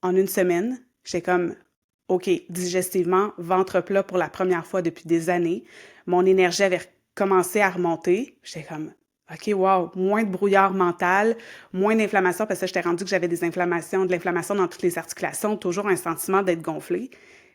en une semaine. J'étais comme, OK, digestivement, ventre plat pour la première fois depuis des années. Mon énergie avait commencé à remonter. J'étais comme, OK, wow, moins de brouillard mental, moins d'inflammation parce que j'étais rendue que j'avais de l'inflammation dans toutes les articulations, toujours un sentiment d'être gonflé.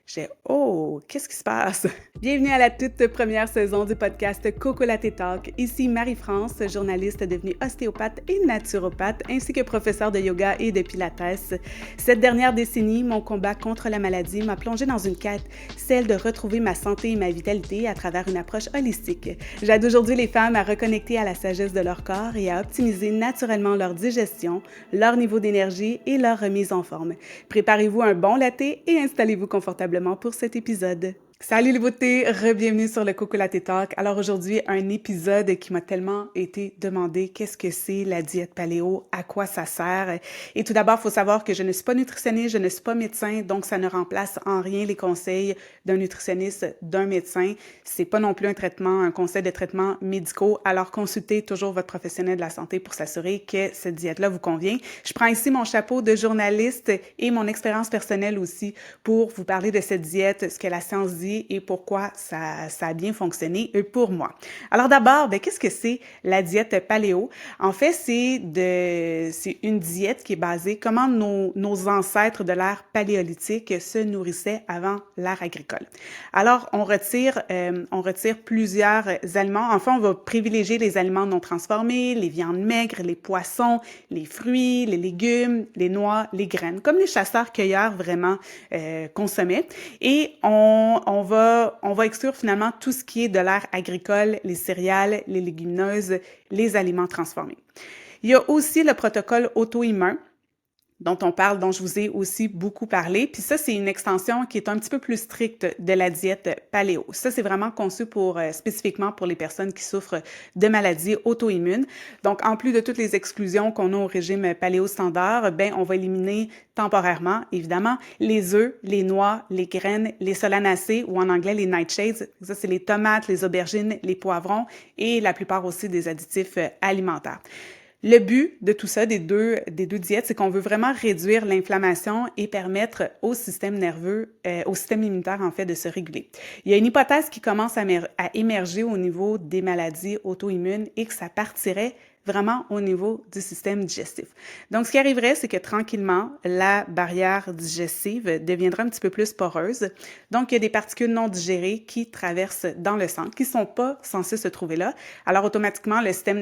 J'ai oh, qu'est-ce qui se passe? Bienvenue à la toute première saison du podcast Coco Latte Talk. Ici Marie-France, journaliste devenue ostéopathe et naturopathe, ainsi que professeure de yoga et de pilates. Cette dernière décennie, mon combat contre la maladie m'a plongée dans une quête, celle de retrouver ma santé et ma vitalité à travers une approche holistique. J'aide aujourd'hui les femmes à reconnecter à la sagesse de leur corps et à optimiser naturellement leur digestion, leur niveau d'énergie et leur remise en forme. Préparez-vous un bon latte et installez-vous confortablement pour cet épisode. Salut les beautés, re-bienvenue sur le Coco Latte Talk. Alors aujourd'hui, un épisode qui m'a tellement été demandé, qu'est-ce que c'est la diète paléo, à quoi ça sert? Et tout d'abord, il faut savoir que je ne suis pas nutritionniste, je ne suis pas médecin, donc ça ne remplace en rien les conseils d'un nutritionniste, d'un médecin. C'est pas non plus un conseil de traitement médicaux, alors consultez toujours votre professionnel de la santé pour s'assurer que cette diète-là vous convient. Je prends ici mon chapeau de journaliste et mon expérience personnelle aussi pour vous parler de cette diète, ce que la science dit et pourquoi ça a bien fonctionné pour moi. Alors d'abord, qu'est-ce que c'est la diète paléo? En fait, c'est une diète qui est basée comment nos ancêtres de l'ère paléolithique se nourrissaient avant l'ère agricole. Alors, on retire plusieurs aliments. Enfin, on va privilégier les aliments non transformés, les viandes maigres, les poissons, les fruits, les légumes, les noix, les graines, comme les chasseurs-cueilleurs vraiment consommaient. Et on va exclure finalement tout ce qui est de l'ère agricole, les céréales, les légumineuses, les aliments transformés. Il y a aussi le protocole auto-immun dont je vous ai aussi beaucoup parlé. Puis ça, c'est une extension qui est un petit peu plus stricte de la diète paléo. Ça, c'est vraiment conçu spécifiquement pour les personnes qui souffrent de maladies auto-immunes. Donc, en plus de toutes les exclusions qu'on a au régime paléo standard, on va éliminer temporairement, évidemment, les œufs, les noix, les graines, les solanacées ou en anglais les nightshades. Ça, c'est les tomates, les aubergines, les poivrons et la plupart aussi des additifs alimentaires. Le but de tout ça, des deux diètes, c'est qu'on veut vraiment réduire l'inflammation et permettre au système nerveux, au système immunitaire, en fait, de se réguler. Il y a une hypothèse qui commence à émerger au niveau des maladies auto-immunes et que ça partirait vraiment au niveau du système digestif. Donc, ce qui arriverait, c'est que tranquillement, la barrière digestive deviendra un petit peu plus poreuse. Donc, il y a des particules non digérées qui traversent dans le sang, qui ne sont pas censées se trouver là. Alors, automatiquement, le système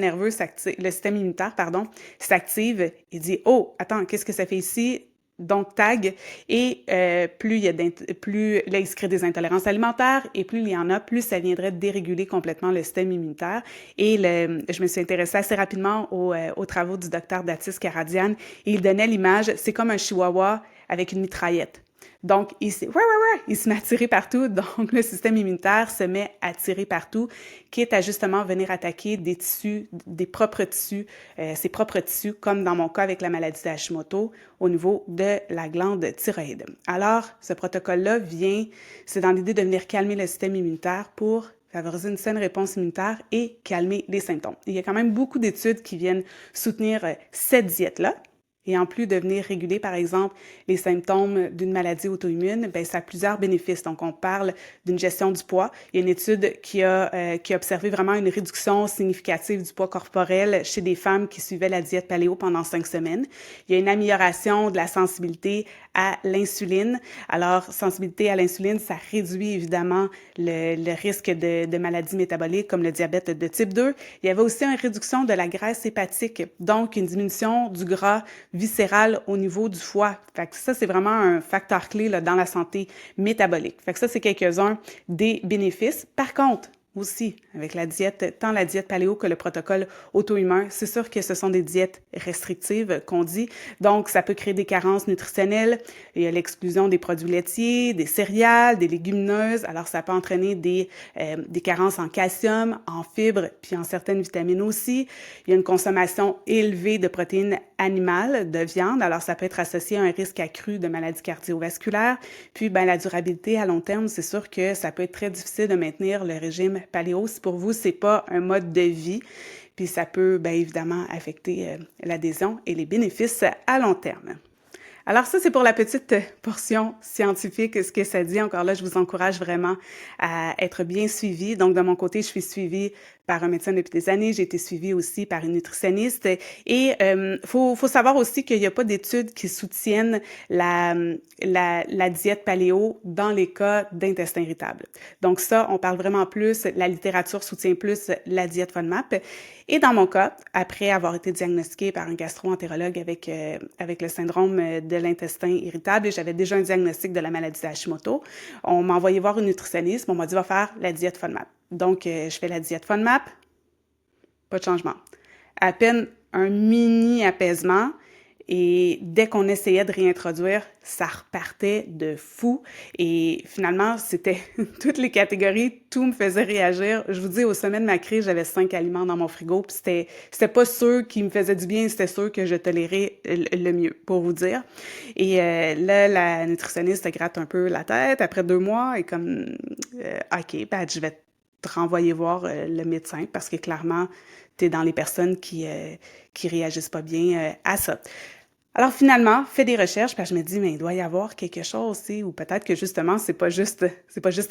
immunitaire, s'active et dit « Oh, attends, qu'est-ce que ça fait ici? » Donc, tag, et plus là, il se crée des intolérances alimentaires, et plus il y en a, plus ça viendrait déréguler complètement le système immunitaire. Et je me suis intéressée assez rapidement aux travaux du docteur Datis Karadian, et il donnait l'image, c'est comme un chihuahua avec une mitraillette. Donc, il se met à tirer partout. Donc, le système immunitaire se met à tirer partout, quitte à justement venir attaquer des tissus, ses propres tissus, comme dans mon cas avec la maladie d'Hashimoto, au niveau de la glande thyroïde. Alors, ce protocole-là c'est dans l'idée de venir calmer le système immunitaire pour favoriser une saine réponse immunitaire et calmer les symptômes. Il y a quand même beaucoup d'études qui viennent soutenir cette diète-là. Et en plus de venir réguler, par exemple, les symptômes d'une maladie auto-immune, ça a plusieurs bénéfices. Donc, on parle d'une gestion du poids. Il y a une étude qui a observé vraiment une réduction significative du poids corporel chez des femmes qui suivaient la diète paléo pendant 5 semaines. Il y a une amélioration de la sensibilité à l'insuline. Alors, sensibilité à l'insuline, ça réduit évidemment le risque de maladies métaboliques comme le diabète de type 2. Il y avait aussi une réduction de la graisse hépatique, donc une diminution du gras viscéral au niveau du foie. Fait que ça, c'est vraiment un facteur clé là, dans la santé métabolique. Fait que ça, c'est quelques-uns des bénéfices. Par contre, aussi, avec tant la diète paléo que le protocole auto-immun, c'est sûr que ce sont des diètes restrictives qu'on dit. Donc, ça peut créer des carences nutritionnelles. Il y a l'exclusion des produits laitiers, des céréales, des légumineuses. Alors, ça peut entraîner des carences en calcium, en fibres, puis en certaines vitamines aussi. Il y a une consommation élevée de protéines animales, de viande. Alors, ça peut être associé à un risque accru de maladies cardiovasculaires. Puis, la durabilité à long terme, c'est sûr que ça peut être très difficile de maintenir le régime paléo. Si pour vous, c'est pas un mode de vie, puis ça peut évidemment affecter l'adhésion et les bénéfices à long terme. Alors ça, c'est pour la petite portion scientifique, ce que ça dit. Encore là, je vous encourage vraiment à être bien suivi. Donc, de mon côté, je suis suivie par un médecin depuis des années. J'ai été suivie aussi par une nutritionniste. Et faut savoir aussi qu'il n'y a pas d'études qui soutiennent la diète paléo dans les cas d'intestin irritable. Donc ça, on parle vraiment plus, la littérature soutient plus la diète FODMAP. Et dans mon cas, après avoir été diagnostiquée par un gastro-entérologue avec le syndrome de l'intestin irritable, et j'avais déjà un diagnostic de la maladie d'Hashimoto, on m'a envoyé voir une nutritionniste, on m'a dit va faire la diète FODMAP. Donc, je fais la diète FODMAP, pas de changement. À peine un mini apaisement. Et dès qu'on essayait de réintroduire, ça repartait de fou. Et finalement, c'était toutes les catégories, tout me faisait réagir. Je vous dis, au sommet de ma crise, j'avais 5 aliments dans mon frigo, puis c'était pas ceux qui me faisaient du bien, c'était ceux que je tolérais le mieux, pour vous dire. Et là, la nutritionniste gratte un peu la tête après 2 mois et comme, OK, ben, je vais te renvoyer voir le médecin parce que clairement, tu es dans les personnes qui réagissent pas bien à ça. Alors finalement, fais des recherches, puis je me dis mais il doit y avoir quelque chose, tu sais, ou peut-être que justement c'est pas juste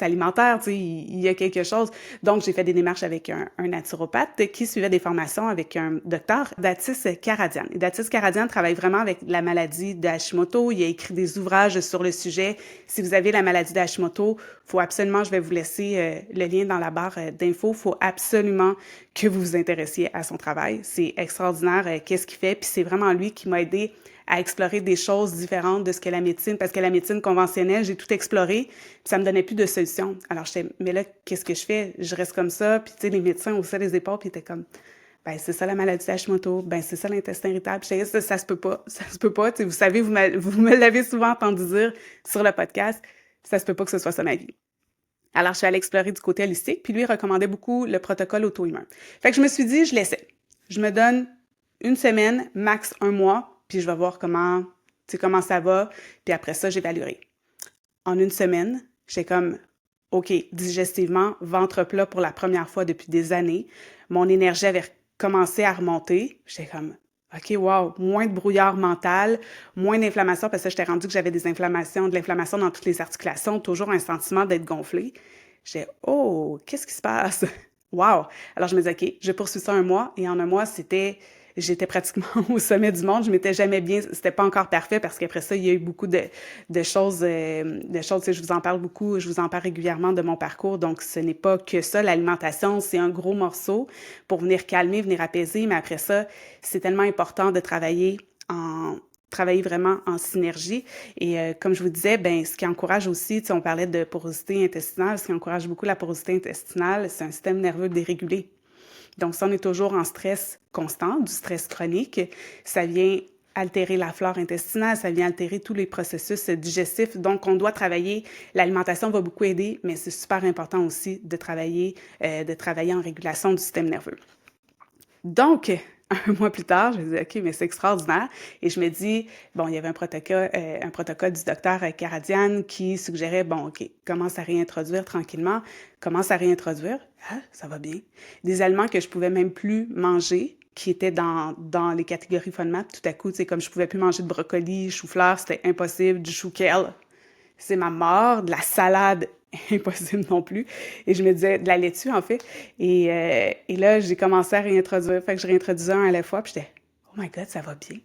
alimentaire, tu sais, il y a quelque chose. Donc j'ai fait des démarches avec un naturopathe qui suivait des formations avec un docteur, Datis Karadzian. Et Datis Karadzian travaille vraiment avec la maladie de Hashimoto. Il a écrit des ouvrages sur le sujet. Si vous avez la maladie de Hashimoto, faut absolument, je vais vous laisser le lien dans la barre d'infos, faut absolument que vous vous intéressiez à son travail. C'est extraordinaire qu'est-ce qu'il fait, puis c'est vraiment lui qui m'a aidé à explorer des choses différentes de ce que la médecine, parce que la médecine conventionnelle, j'ai tout exploré, puis ça me donnait plus de solutions. Alors j'étais, mais là, qu'est-ce que je fais? Je reste comme ça, puis tu sais, les médecins haussaient les épaules, puis ils étaient comme, ben c'est ça la maladie d'Hashimoto, ben c'est ça l'intestin irritable. Je disais, ça se peut pas, ça se peut pas. Tu sais, vous savez, vous me l'avez souvent entendu dire sur le podcast, ça se peut pas que ce soit ça ma vie. Alors, je suis allée explorer du côté holistique, puis lui, il recommandait beaucoup le protocole auto-immun. Fait que je me suis dit, je l'essaie. Je me donne une semaine, max un mois, puis je vais voir comment ça va, puis après ça, j'évaluerai. En une semaine, j'étais comme, OK, digestivement, ventre plat pour la première fois depuis des années. Mon énergie avait commencé à remonter. J'étais comme, OK, wow, moins de brouillard mental, moins d'inflammation, parce que j'étais rendue que j'avais de l'inflammation dans toutes les articulations, toujours un sentiment d'être gonflé. J'étais, oh, qu'est-ce qui se passe? Wow! Alors, je me disais, OK, je poursuis ça un mois, et en un mois, j'étais pratiquement au sommet du monde. Je m'étais jamais bien, c'était pas encore parfait parce qu'après ça, il y a eu beaucoup de choses, tu sais, je vous en parle beaucoup, je vous en parle régulièrement de mon parcours. Donc, ce n'est pas que ça. L'alimentation, c'est un gros morceau pour venir calmer, venir apaiser. Mais après ça, c'est tellement important de travailler vraiment en synergie. Et comme je vous disais, ben ce qui encourage aussi, tu sais, on parlait de porosité intestinale, ce qui encourage beaucoup la porosité intestinale, c'est un système nerveux dérégulé. Donc, si on est toujours en stress constant, du stress chronique, ça vient altérer la flore intestinale, ça vient altérer tous les processus digestifs. Donc, on doit travailler. L'alimentation va beaucoup aider, mais c'est super important aussi de travailler en régulation du système nerveux. Donc, un mois plus tard, je me dis, OK, mais c'est extraordinaire. Et je me dis, bon, il y avait un protocole du docteur Karadzian qui suggérait, bon, OK, commence à réintroduire tranquillement. Commence à réintroduire. Ah, ça va bien. Des aliments que je pouvais même plus manger, qui étaient dans les catégories FODMAP, tout à coup, tu sais, comme je pouvais plus manger de brocoli, chou-fleur, c'était impossible, du chou-kale, c'est ma mort, de la salade, impossible non plus. Et je me disais, de la laitue, en fait. Et là, j'ai commencé à réintroduire. Fait que je réintroduisais un à la fois, puis j'étais, oh my God, ça va bien.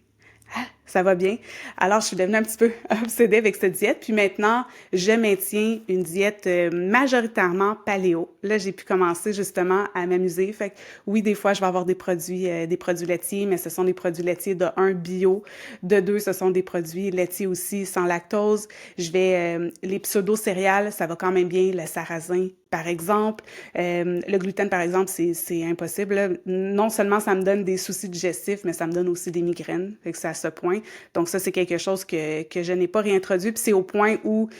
Ah, ça va bien. Alors, je suis devenue un petit peu obsédée avec cette diète. Puis maintenant, je maintiens une diète majoritairement paléo. Là, j'ai pu commencer justement à m'amuser. Fait que oui, des fois, je vais avoir des produits laitiers, mais ce sont des produits laitiers de 1 bio, de 2, ce sont des produits laitiers aussi sans lactose. Les pseudo-céréales, ça va quand même bien, le sarrasin, par exemple. Le gluten, par exemple, c'est impossible. Là. Non seulement ça me donne des soucis digestifs, mais ça me donne aussi des migraines. Fait que c'est à ce point. Donc ça, c'est quelque chose que je n'ai pas réintroduit. Puis c'est au point où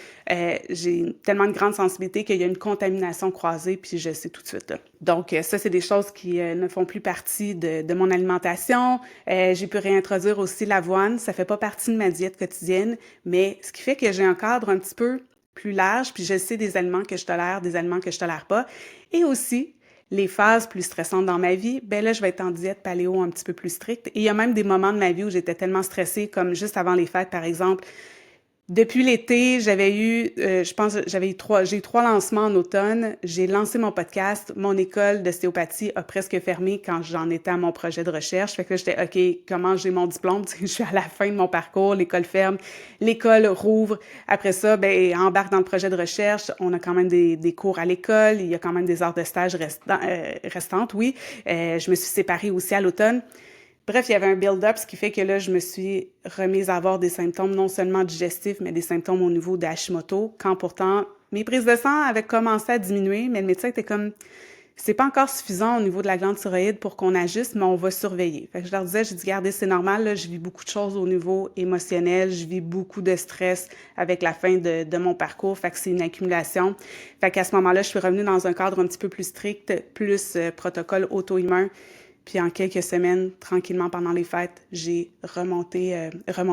j'ai tellement de grande sensibilité qu'il y a une contamination croisée, puis je sais tout de suite. Là. Donc ça, c'est des choses qui ne font plus partie de mon alimentation. J'ai pu réintroduire aussi l'avoine. Ça fait pas partie de ma diète quotidienne, mais ce qui fait que j'ai un cadre un petit peu plus large, puis je sais des aliments que je tolère, des aliments que je tolère pas. Et aussi, les phases plus stressantes dans ma vie, ben là, je vais être en diète paléo un petit peu plus stricte. Et il y a même des moments de ma vie où j'étais tellement stressée, comme juste avant les fêtes, par exemple. Depuis l'été, j'ai eu 3 lancements en automne. J'ai lancé mon podcast. Mon école d'ostéopathie a presque fermé quand j'en étais à mon projet de recherche. Fait que là, j'étais, OK, comment j'ai mon diplôme? Je suis à la fin de mon parcours. L'école ferme. L'école rouvre. Après ça, ben, embarque dans le projet de recherche. On a quand même des cours à l'école. Il y a quand même des heures de stage restantes, oui. Je me suis séparée aussi à l'automne. Bref, il y avait un build-up, ce qui fait que là, je me suis remise à avoir des symptômes non seulement digestifs, mais des symptômes au niveau de Hashimoto, quand pourtant mes prises de sang avaient commencé à diminuer, mais le médecin était comme, c'est pas encore suffisant au niveau de la glande thyroïde pour qu'on ajuste, mais on va surveiller. Fait que je leur disais, j'ai dit, regardez, c'est normal, là, je vis beaucoup de choses au niveau émotionnel, je vis beaucoup de stress avec la fin de mon parcours, fait que c'est une accumulation. Fait qu'à ce moment-là, je suis revenue dans un cadre un petit peu plus strict, plus protocole auto-immun. Puis en quelques semaines, tranquillement pendant les fêtes, j'ai remonté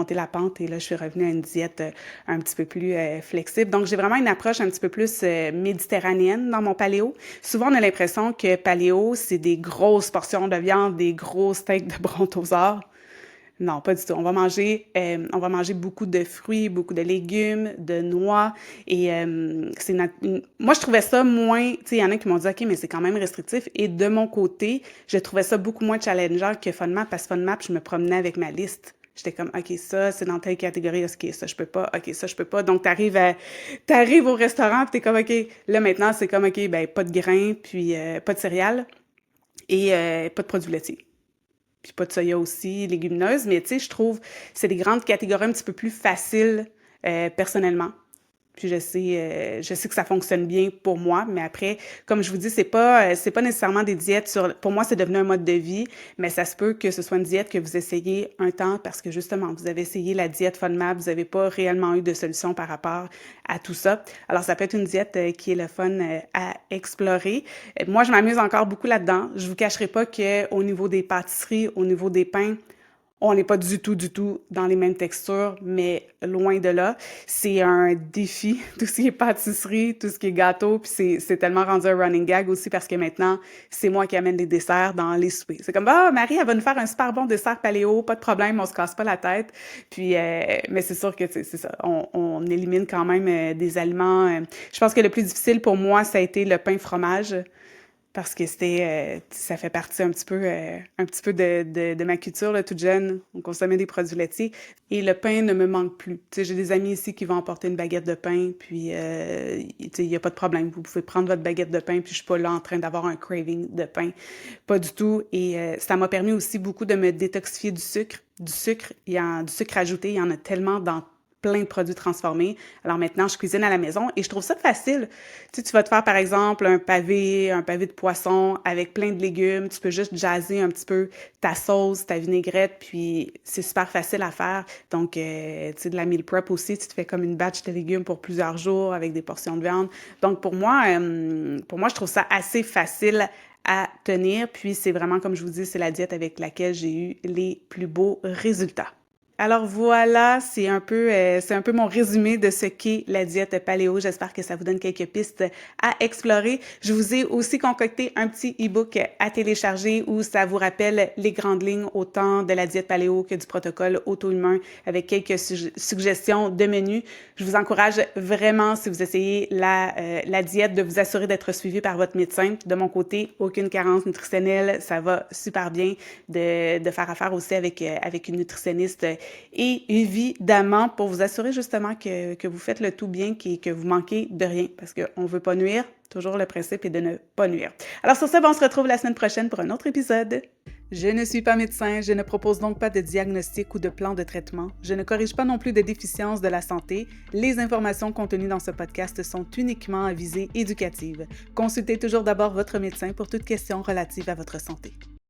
la pente et là, je suis revenue à une diète un petit peu plus flexible. Donc, j'ai vraiment une approche un petit peu plus méditerranéenne dans mon paléo. Souvent, on a l'impression que paléo, c'est des grosses portions de viande, des gros steaks de brontosaure. Non, pas du tout. On va manger beaucoup de fruits, beaucoup de légumes, de noix. Et moi, je trouvais ça moins. Tu sais, il y en a qui m'ont dit, OK, mais c'est quand même restrictif. Et de mon côté, je trouvais ça beaucoup moins challengeant que FODMAP, parce que FODMAP, je me promenais avec ma liste. J'étais comme, OK, ça, c'est dans telle catégorie. OK, ça, je peux pas. OK, ça, je peux pas. Donc, t'arrives au restaurant, puis t'es comme, OK, là, maintenant, c'est comme, OK, ben, pas de grains, puis pas de céréales et pas de produits laitiers. Puis pas de soya aussi, légumineuses, mais tu sais, je trouve que c'est des grandes catégories un petit peu plus faciles personnellement. Puis je sais que ça fonctionne bien pour moi, mais après, comme je vous dis, c'est pas nécessairement des diètes pour moi, c'est devenu un mode de vie, mais ça se peut que ce soit une diète que vous essayez un temps parce que justement, vous avez essayé la diète FODMAP, vous n'avez pas réellement eu de solution par rapport à tout ça. Alors, ça peut être une diète qui est le fun à explorer. Moi, je m'amuse encore beaucoup là-dedans. Je vous cacherai pas qu'au niveau des pâtisseries, au niveau des pains, on n'est pas du tout dans les mêmes textures, mais loin de là. C'est un défi, tout ce qui est pâtisserie, tout ce qui est gâteau, puis c'est tellement rendu un running gag aussi parce que maintenant, c'est moi qui amène les desserts dans les soupers. C'est comme, ah, Marie, elle va nous faire un super bon dessert paléo, pas de problème, on se casse pas la tête. Puis, mais c'est sûr que c'est ça, on élimine quand même des aliments. Je pense que le plus difficile pour moi, ça a été le pain fromage. Parce que ça fait partie un petit peu de ma culture, là, toute jeune. On consommait des produits laitiers et le pain ne me manque plus. Tu sais, j'ai des amis ici qui vont emporter une baguette de pain, puis tu sais, il n'y a pas de problème. Vous pouvez prendre votre baguette de pain, puis je suis pas là en train d'avoir un craving de pain. Pas du tout. Et ça m'a permis aussi beaucoup de me détoxifier du sucre. Du sucre ajouté, il y en a tellement dans plein de produits transformés. Alors maintenant, je cuisine à la maison et je trouve ça facile. Tu sais, tu vas te faire, par exemple, un pavé de poisson avec plein de légumes. Tu peux juste jazzer un petit peu ta sauce, ta vinaigrette, puis c'est super facile à faire. Donc, tu sais, de la meal prep aussi, tu te fais comme une batch de légumes pour plusieurs jours avec des portions de viande. Donc, pour moi, je trouve ça assez facile à tenir. Puis, c'est vraiment, comme je vous dis, c'est la diète avec laquelle j'ai eu les plus beaux résultats. Alors voilà, c'est un peu mon résumé de ce qu'est la diète paléo. J'espère que ça vous donne quelques pistes à explorer. Je vous ai aussi concocté un petit e-book à télécharger où ça vous rappelle les grandes lignes autant de la diète paléo que du protocole auto-immun avec quelques suggestions de menus. Je vous encourage vraiment, si vous essayez la diète, de vous assurer d'être suivi par votre médecin. De mon côté, aucune carence nutritionnelle, ça va super bien de faire affaire aussi avec une nutritionniste. Et évidemment, pour vous assurer justement que vous faites le tout bien, que vous manquez de rien, parce qu'on ne veut pas nuire, toujours le principe est de ne pas nuire. Alors sur ça, on se retrouve la semaine prochaine pour un autre épisode. Je ne suis pas médecin, je ne propose donc pas de diagnostic ou de plan de traitement. Je ne corrige pas non plus de déficiences de la santé. Les informations contenues dans ce podcast sont uniquement à visée éducative. Consultez toujours d'abord votre médecin pour toute question relative à votre santé.